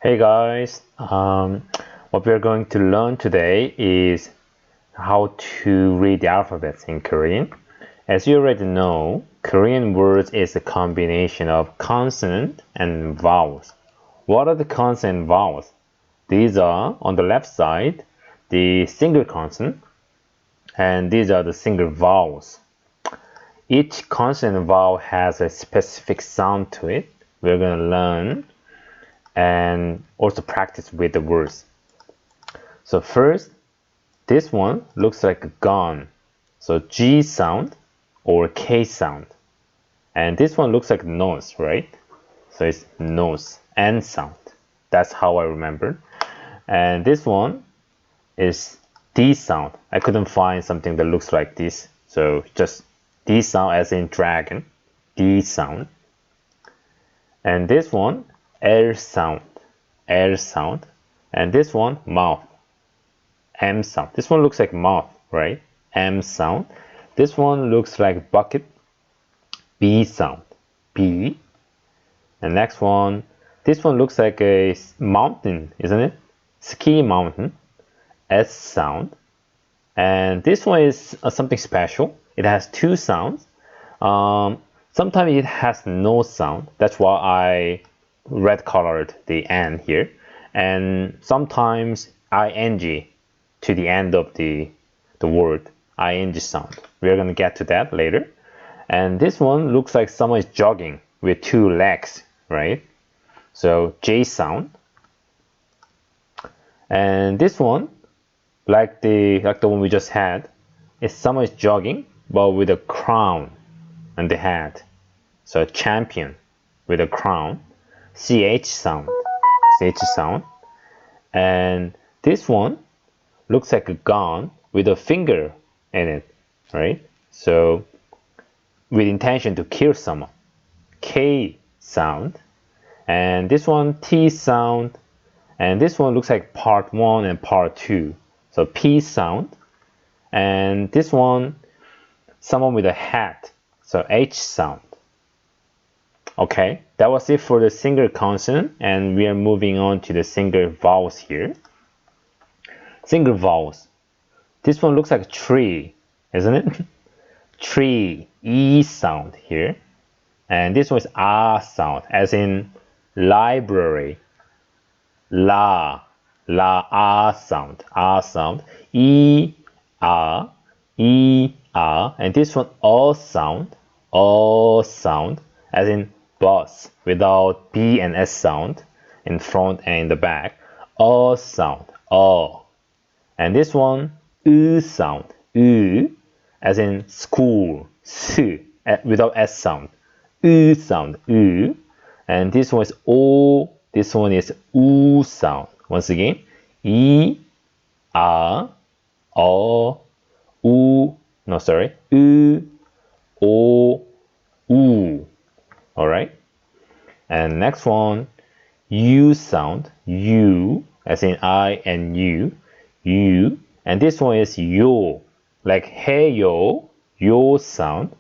Hey guys, what we are going to learn today is how to read the alphabets in Korean. As you already know, Korean words is a combination of consonant and vowels. What are the consonant and vowels? These are, on the left side, the single consonant, and these are the single vowels. Each consonant and vowel has a specific sound to it. We're going to learn and also practice with the words. So first, this one looks like a gun. So G sound or K sound. And this one looks like nose, right? So it's nose, N sound. That's how I remember. And this one is D sound. I couldn't find something that looks like this. So just D sound as in dragon, D sound. And this one, L sound, L sound. And this one, mouth, M sound. This one looks like mouth, right? M sound. This one looks like bucket, B sound, B. And next one, this one looks like a mountain, isn't it? Ski mountain, S sound. And this one is something special. It has two sounds. Sometimes it has no sound. That's why I red colored the N here. And sometimes ing to the end of the word, ing sound. We're going to get to that later. And this one looks like someone is jogging with two legs, right? So J sound. And this one, like the one we just had, is someone is jogging but with a crown on the head. So champion with a crown, CH sound, CH sound. And this one looks like a gun with a finger in it, right? So with intention to kill someone, K sound. And this one, T sound. And this one looks like part 1 and part 2. So P sound. And this one, someone with a hat. So H sound. Okay, that was it for the single consonant, and we are moving on to the single vowels here. Single vowels. This one looks like a tree, isn't it? Tree, E sound here. And this one is R sound, as in library. La, R sound, R sound. E, R, E, R. And this one, O sound, as in bus, without B and S sound in front and in the back. O sound, O. And this one, U sound, U, as in school, S, without S sound. U sound, U. And this one is O, this one is U sound. Once again, E, R, O, U, no, sorry, U, O, U. Alright? And next one, U sound, U, as in I and U, U. And this one is Yo, like hey yo, Yo sound.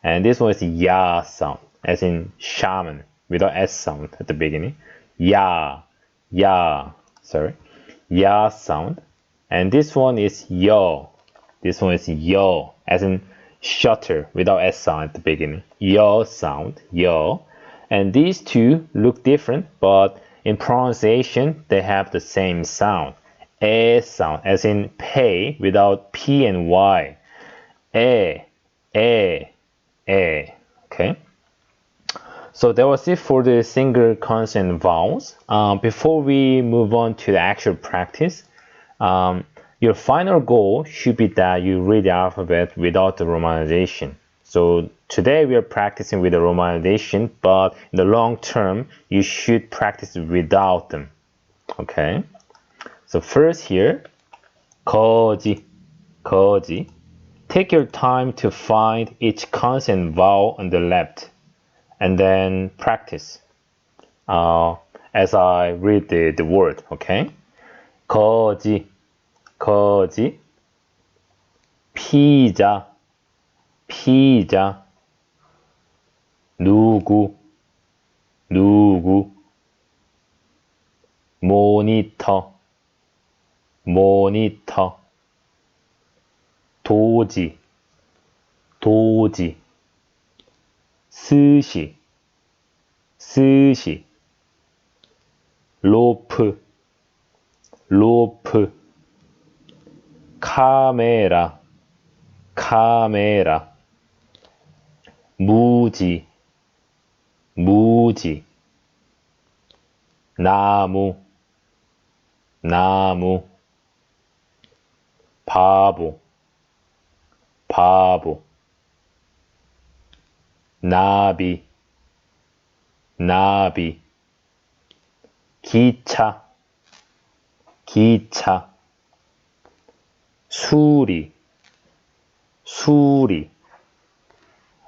And this one is Ya sound, as in shaman, without S sound at the beginning. Ya, sorry, Ya sound. And this one is Yo. This one is Yo, as in shutter, without S sound at the beginning. Yo sound, Yo. And these two look different, but in pronunciation, they have the same sound. A sound, as in pay, without P and Y. A, okay? So that was it for the single consonant vowels. Before we move on to the actual practice, your final goal should be that you read the alphabet without the romanization. So today we are practicing with the romanization, but in the long term, you should practice without them. Okay? So first here, 거지, 거지. Take your time to find each consonant vowel on the left, and then practice as I read the word, okay? 거지, 거지. 피자, 피자. 누구, 누구. 모니터, 모니터. 도지, 도지. 스시, 스시. 로프, 로프. 카메라, 카메라. 무지, 무지. 나무, 나무. 바보, 바보. 나비, 나비. 기차, 기차. 수리, 수리.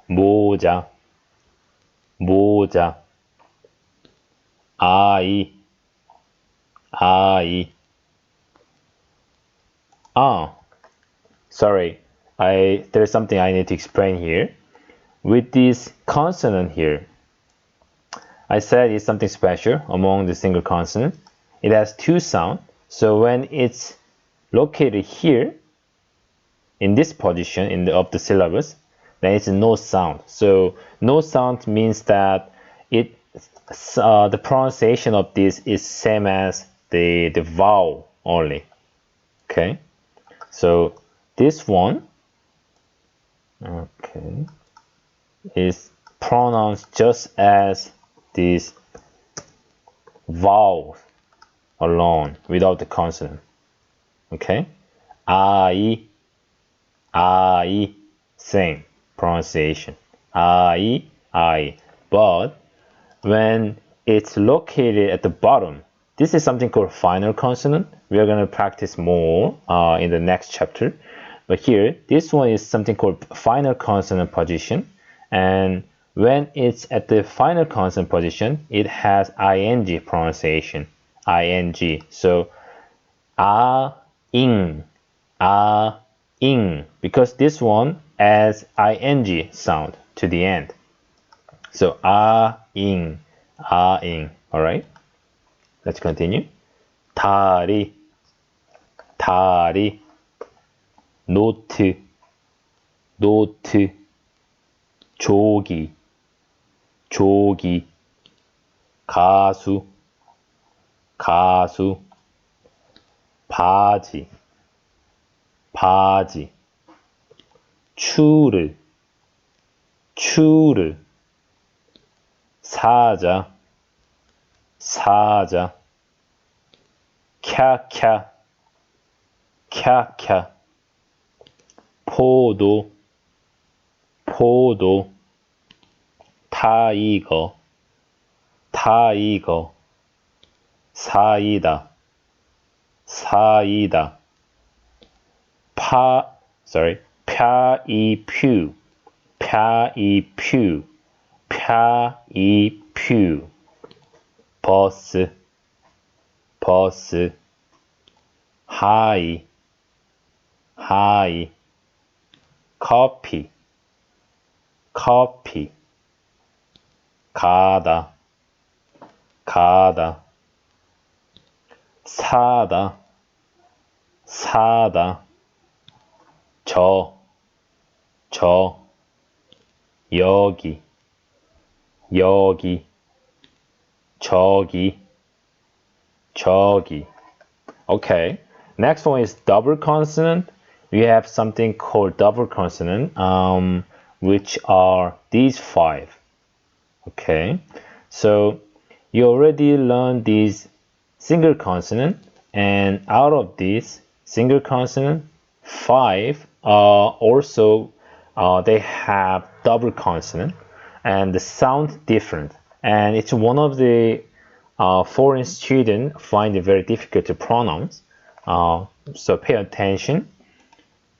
모자, 모자. 아이, 아이. Sorry. There's something I need to explain here. With this consonant here, I said it's something special among the single consonant. It has two sounds. So when it's located here, in this position of the syllabus, then it's no sound. So no sound means that the pronunciation of this is same as the vowel only. Okay, so this one, okay, is pronounced just as this vowel alone without the consonant. Okay, I, same pronunciation. I. But when it's located at the bottom, this is something called final consonant. We are going to practice more in the next chapter. But here, this one is something called final consonant position. And when it's at the final consonant position, it has ing pronunciation. Ing. So, ing, ing, because this one adds ing sound to the end. So ing, ing. All right. Let's continue. 다리, 다리. 노트, 노트. 조기, 조기. 가수, 가수. 바지, 바지. 추를, 추를. 사자, 사자. 캬캬, 캬캬. 포도, 포도. 타이거, 타이거. 사이다, 사이다. 펴이퓨, 펴이퓨. 펴이퓨. 버스, 버스. 하이, 하이. 커피, 커피. 가다, 가다. 사다, 사다. 저, 여기, 여기. 저기, 저기. Okay, next one is double consonant. We have something called double consonant, which are these 5. Okay, so you already learned these single consonant, and out of these single consonant, 5 also they have double consonant, and the sound different, and it's one of the foreign students find it very difficult to pronounce. So pay attention.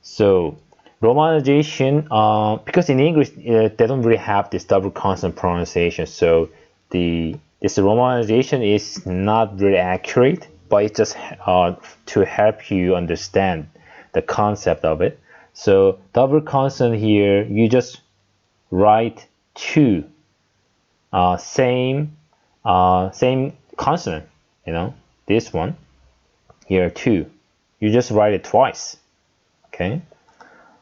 So romanization, because in English they don't really have this double consonant pronunciation, so this romanization is not really accurate, but it's just to help you understand the concept of it. So double consonant here, you just write two same consonant, you know, this one here too. You just write it twice. Okay,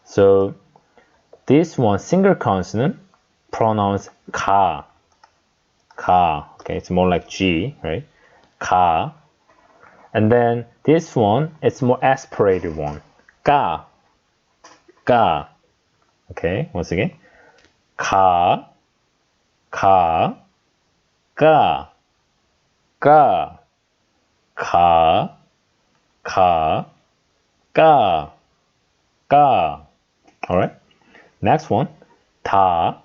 so this one single consonant pronounced ka. Ka. Okay, it's more like G, right? Ka. And then this one, it's more aspirated one. Ka. Ka. Okay, once again. Ka. Ka. Ka. Ka. Ka. Ka. Ka. Ka. All right. Next one. Ta.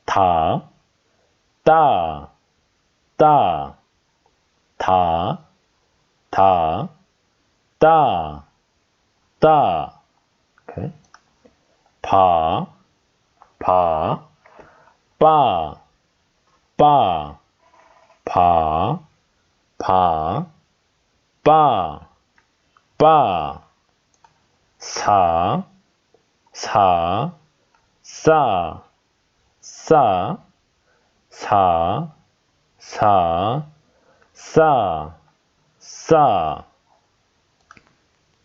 Ta. Da. Da. Ta. Ta. Da. Da. Okay. Pa. Pa. Ba. Ba. Pa. Pa. Ba. Ba. Sa. Sa. Sa. Sa. Sa. Sa. Sa. Sa.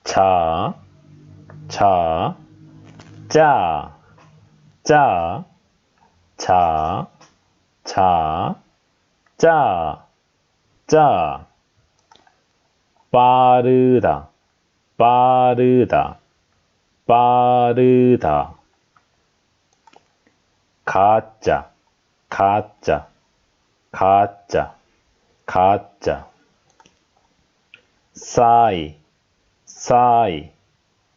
Cha. Cha. Ja. Ja. Cha. Cha. Ja. Ja. 빠르다. 빠르다. 빠르다. 가짜. 가짜. 가짜. 가짜. 싸이. 싸이.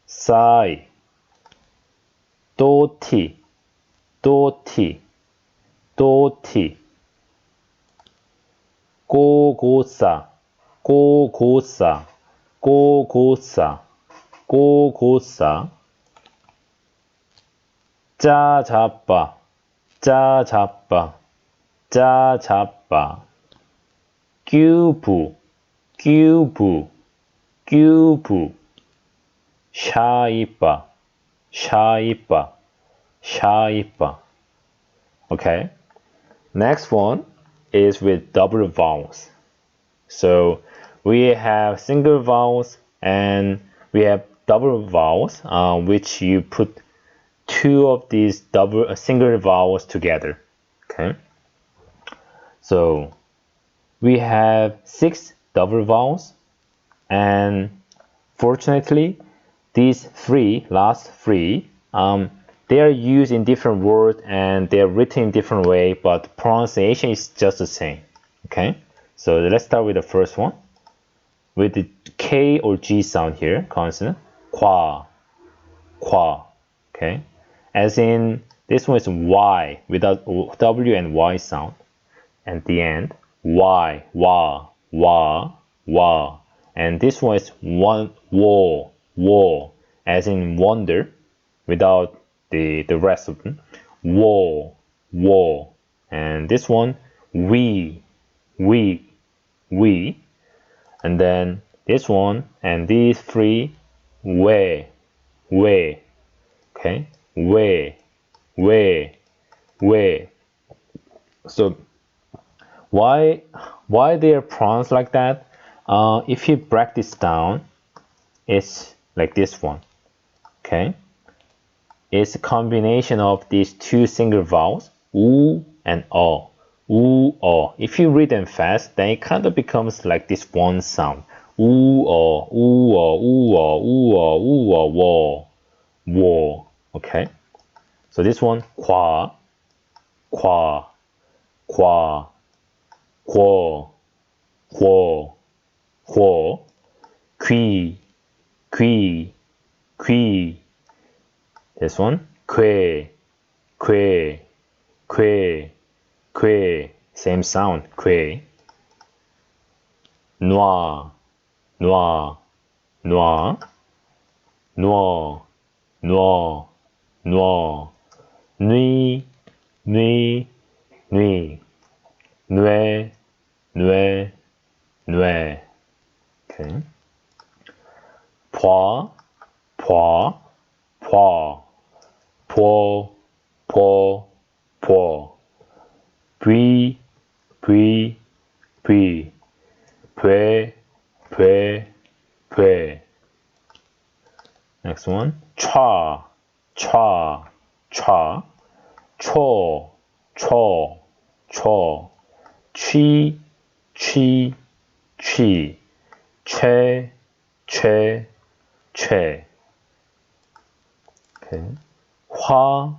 싸이. 또티. 또티. 또티. 고고싸. 고고싸. 고고싸. 고고싸. 짜잡바. 짜잡바. 짜잡바. 규부. 규부. 규부. 샤이빠. 샤이빠. 샤이빠. Okay. Next one is with double vowels. So we have single vowels and we have double vowels, which you put two of these single vowels together. Okay. So we have 6 double vowels, and fortunately, these last three, they are used in different words and they are written in different way, but pronunciation is just the same. Okay. So let's start with the first one, with the K or G sound here, consonant, qua, qua, okay? As in, this one is Y, without W and Y sound. At the end, Y, wa, wa, wa. And this one is wo, wo, as in wonder, without the rest of them. Wo, wo. And this one, we. And then this one and these three, we, okay, we. So why they are pronounced like that? If you break this down, it's like this one, okay? It's a combination of these two single vowels, u and o. U, o. If you read them fast, then it kind of becomes like this one sound. U, o, u, o, u, o, u, o, u, o, wo, wo. Okay? So this one, qua, qua, qua, quo, quo, quo, qui, qui, qui. This one, que, que, que. Que, same sound, que. Noir, noir, noir. Noir, noir, noir. Nuit, nuit, nuit. Nuet, nuet, nuet. Okay. Pois, pois, pois. Pois, pois, pois. Puis, puis, puis. 돼, 돼, 돼. Next one. 차, 차, 차. 초, 초, 초. 취, 취, 취. 최, 최, 최. Okay. 화,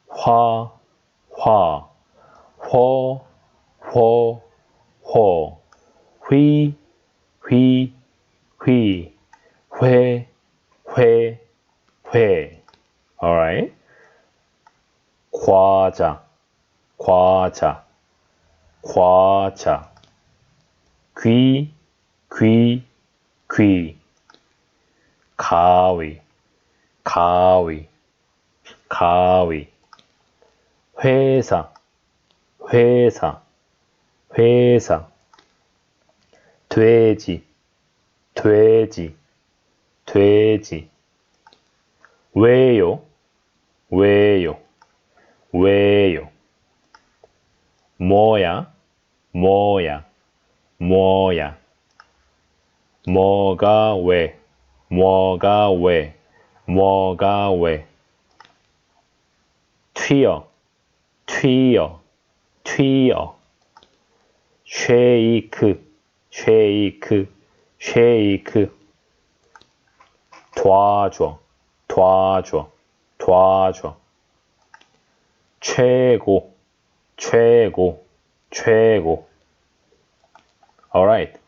화, 화. 호, 호, 호. 휘, 휘, 휘. 회, 회, 회. Alright. 과자, 과자, 과자. 귀, 귀, 귀. 가위, 가위, 가위. 회사, 회사, 회사. 돼지, 돼지, 돼지. 왜요, 왜요, 왜요. 뭐야, 뭐야, 뭐야. 뭐가 왜, 뭐가 왜, 뭐가 왜. 튀어, 튀어, 튀어. 쉐이크, 쉐이크, 쉐이크. 도와줘, 도와줘, 도와줘. 최고, 최고, 최고. Alright.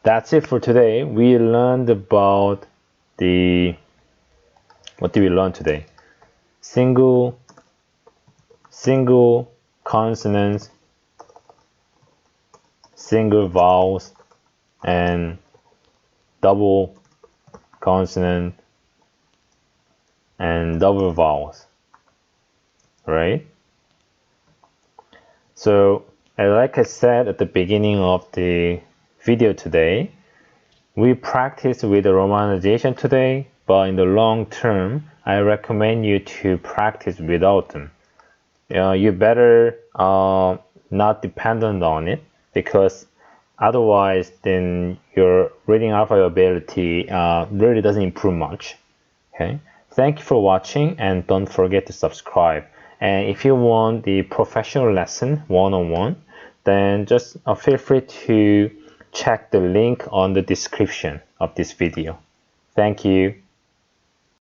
That's it for today. We learned about what did we learn today? Single consonants, single vowels, and double consonant and double vowels, right? So, like I said at the beginning of the video today, we practiced with the romanization today, but in the long term, I recommend you to practice without them. You better not dependent on it, because otherwise then your reading alphabet ability really doesn't improve much. Okay, thank you for watching, and don't forget to subscribe. And if you want the professional lesson one-on-one, then just feel free to check the link on the description of this video. Thank you.